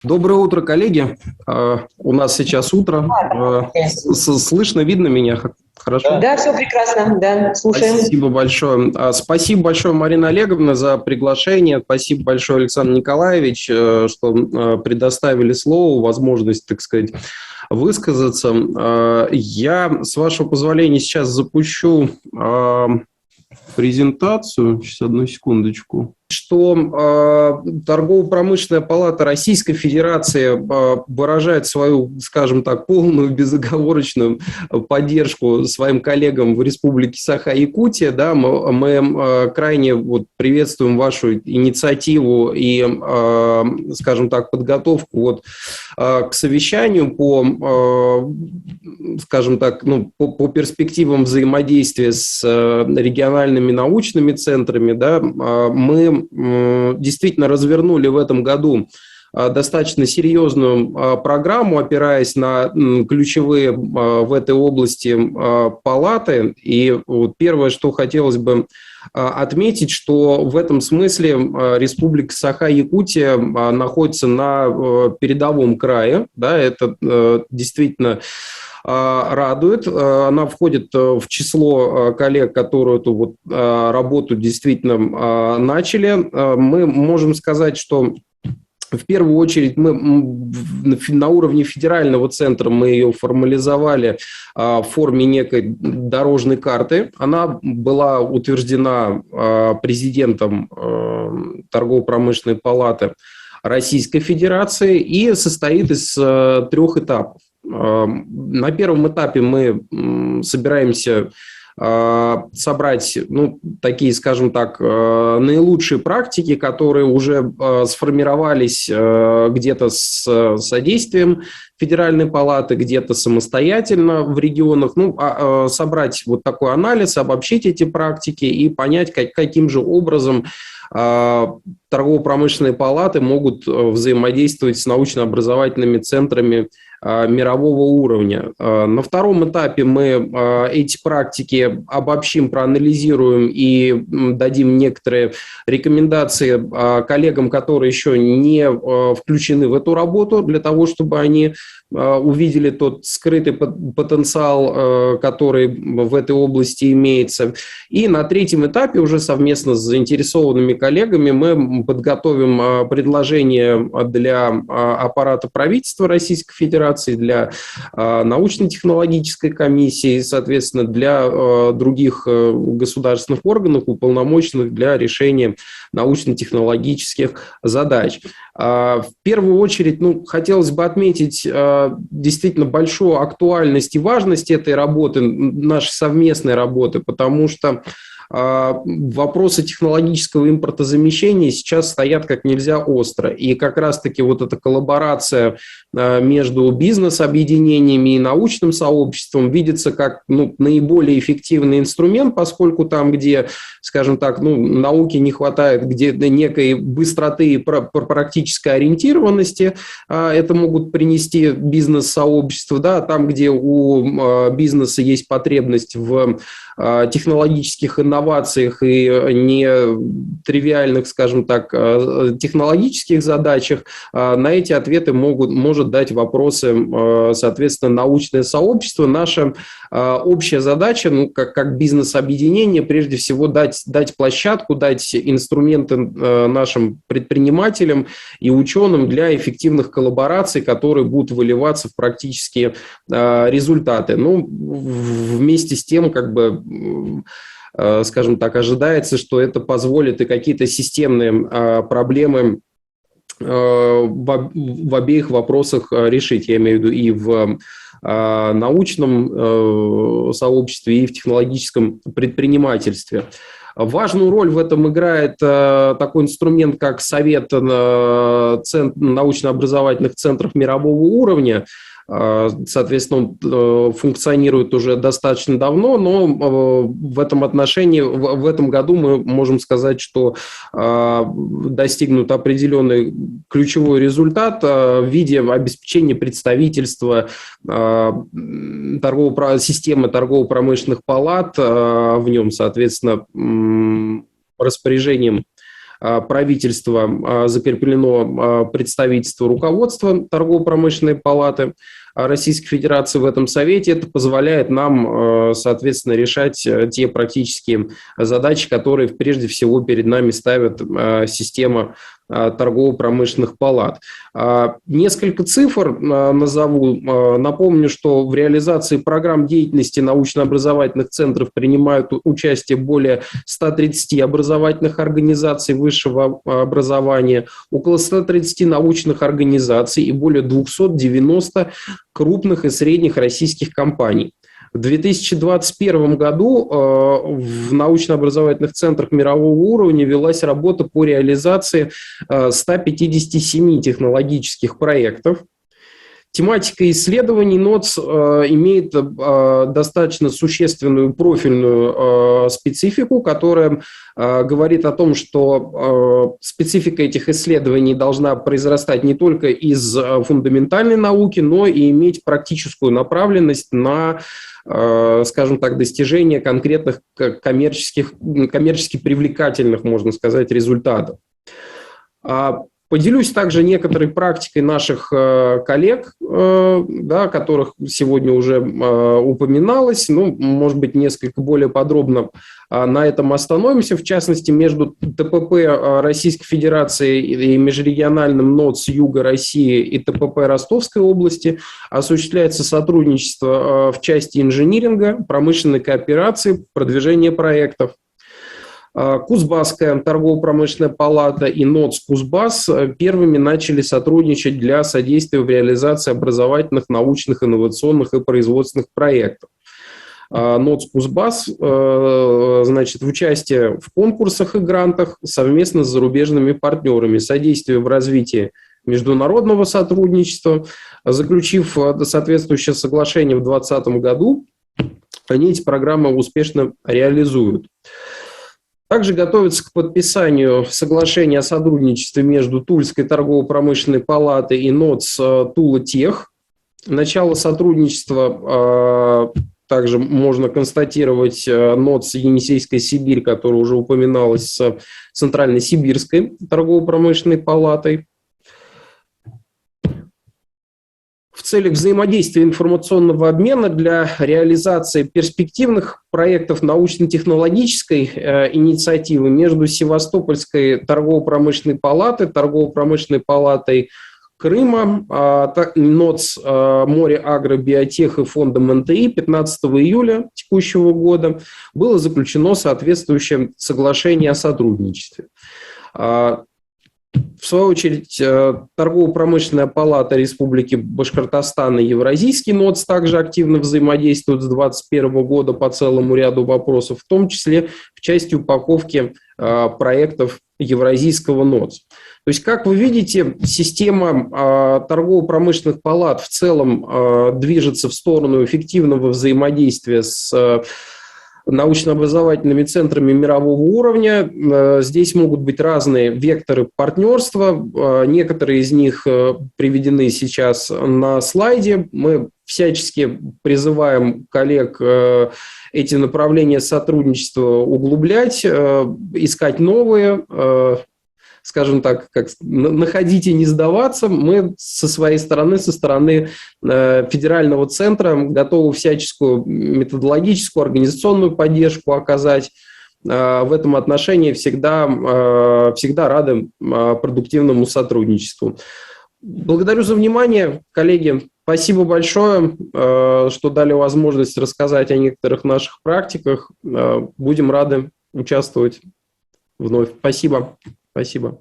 Доброе утро, коллеги. У нас сейчас утро. Слышно, видно меня хорошо? Да, все прекрасно, да, слушаем. Спасибо большое. Спасибо большое, Марина Олеговна, за приглашение. Спасибо большое, Александр Николаевич, что предоставили слово, возможность, так сказать, высказаться. Я, с вашего позволения, сейчас запущу презентацию. Сейчас, одну секундочку. Что Торгово-промышленная палата Российской Федерации выражает свою, скажем так, полную безоговорочную поддержку своим коллегам в Республике Саха-Якутия. Да, мы крайне приветствуем вашу инициативу и, скажем так, подготовку к совещанию по, скажем так, по перспективам взаимодействия с региональными научными центрами. Да, мы действительно развернули в этом году достаточно серьезную программу, опираясь на ключевые в этой области палаты. И первое, что хотелось бы отметить, что в этом смысле Республика Саха-Якутия находится на передовом крае. Да, это действительно радует. Она входит в число коллег, которые эту работу действительно начали. Мы можем сказать, что в первую очередь мы на уровне федерального центра мы ее формализовали в форме некой дорожной карты. Она была утверждена президентом Торгово-промышленной палаты Российской Федерации и состоит из 3 этапов. На первом этапе мы собираемся собрать такие, скажем так, наилучшие практики, которые уже сформировались где-то с содействием Федеральной палаты, где-то самостоятельно в регионах, собрать такой анализ, обобщить эти практики и понять, каким же образом торгово-промышленные палаты могут взаимодействовать с научно-образовательными центрами мирового уровня. На втором этапе мы эти практики обобщим, проанализируем и дадим некоторые рекомендации коллегам, которые еще не включены в эту работу, для того, чтобы они увидели тот скрытый потенциал, который в этой области имеется. И на третьем этапе уже совместно с заинтересованными коллегами мы подготовим предложение для аппарата правительства Российской Федерации, для научно-технологической комиссии, соответственно, для других государственных органов, уполномоченных для решения научно-технологических задач. В первую очередь, хотелось бы отметить действительно большую актуальность и важность этой работы, нашей совместной работы, потому что вопросы технологического импортозамещения сейчас стоят как нельзя остро. И как раз-таки эта коллаборация между бизнес-объединениями и научным сообществом видится как наиболее эффективный инструмент, поскольку там, где, скажем так, науке не хватает где некой быстроты и практической ориентированности, это могут принести бизнес-сообщества, да, там, где у бизнеса есть потребность в технологических инновациях и не тривиальных, скажем так, технологических задачах, на эти ответы может дать вопросы, соответственно, научное сообщество. Наша общая задача, как бизнес-объединение, прежде всего дать площадку, дать инструменты нашим предпринимателям и ученым для эффективных коллабораций, которые будут выливаться в практические результаты. Вместе с тем, скажем так, ожидается, что это позволит и какие-то системные проблемы в обеих вопросах решить. Я имею в виду и в научном сообществе, и в технологическом предпринимательстве. Важную роль в этом играет такой инструмент, как Совет научно-образовательных центров мирового уровня. Соответственно, он функционирует уже достаточно давно, но в этом отношении, в этом году мы можем сказать, что достигнут определенный ключевой результат в виде обеспечения представительства системы торгово-промышленных палат в нем, соответственно, распоряжением правительства закреплено представительство руководства Торгово-промышленной палаты Российской Федерации в этом совете. Это позволяет нам, соответственно, решать те практические задачи, которые прежде всего перед нами ставит система торгово-промышленных палат. Несколько цифр назову. Напомню, что в реализации программ деятельности научно-образовательных центров принимают участие более 130 образовательных организаций высшего образования, около 130 научных организаций и более 290 крупных и средних российских компаний. В 2021 году в научно-образовательных центрах мирового уровня велась работа по реализации 157 технологических проектов. Тематика исследований НОЦ имеет достаточно существенную профильную специфику, которая говорит о том, что специфика этих исследований должна произрастать не только из фундаментальной науки, но и иметь практическую направленность на, скажем так, достижение конкретных коммерчески привлекательных, можно сказать, результатов. Поделюсь также некоторой практикой наших коллег, да, о которых сегодня уже упоминалось. Ну, может быть, несколько более подробно на этом остановимся. В частности, между ТПП Российской Федерации и межрегиональным НОЦ Юга России и ТПП Ростовской области осуществляется сотрудничество в части инжиниринга, промышленной кооперации, продвижения проектов. Кузбасская торгово-промышленная палата и НОЦ Кузбасс первыми начали сотрудничать для содействия в реализации образовательных, научных, инновационных и производственных проектов. НОЦ Кузбасс, значит, в участии в конкурсах и грантах совместно с зарубежными партнерами, содействие в развитии международного сотрудничества, заключив соответствующее соглашение в 2020 году, они эти программы успешно реализуют. Также готовится к подписанию соглашения о сотрудничестве между Тульской торгово-промышленной палатой и НОЦ Тула-Тех. Начало сотрудничества также можно констатировать НОЦ Енисейская Сибирь, которая уже упоминалась, с Центрально-Сибирской торгово-промышленной палатой. В целях взаимодействия информационного обмена для реализации перспективных проектов научно-технологической инициативы между Севастопольской торгово-промышленной палатой, торгово-промышленной палатой Крыма, НОЦ Море Агро Биотех и фондом НТИ 15 июля текущего года было заключено соответствующее соглашение о сотрудничестве. В свою очередь, Торгово-промышленная палата Республики Башкортостан и Евразийский НОЦ также активно взаимодействуют с 2021 года по целому ряду вопросов, в том числе в части упаковки проектов Евразийского НОЦ. То есть, как вы видите, система торгово-промышленных палат в целом движется в сторону эффективного взаимодействия с научно-образовательными центрами мирового уровня. Здесь могут быть разные векторы партнерства. Некоторые из них приведены сейчас на слайде. Мы всячески призываем коллег эти направления сотрудничества углублять, искать новые, скажем так, как находить и не сдаваться. Мы со своей стороны, со стороны федерального центра готовы всяческую методологическую, организационную поддержку оказать. В этом отношении всегда рады продуктивному сотрудничеству. Благодарю за внимание, коллеги. Спасибо большое, что дали возможность рассказать о некоторых наших практиках. Будем рады участвовать вновь. Спасибо. Спасибо.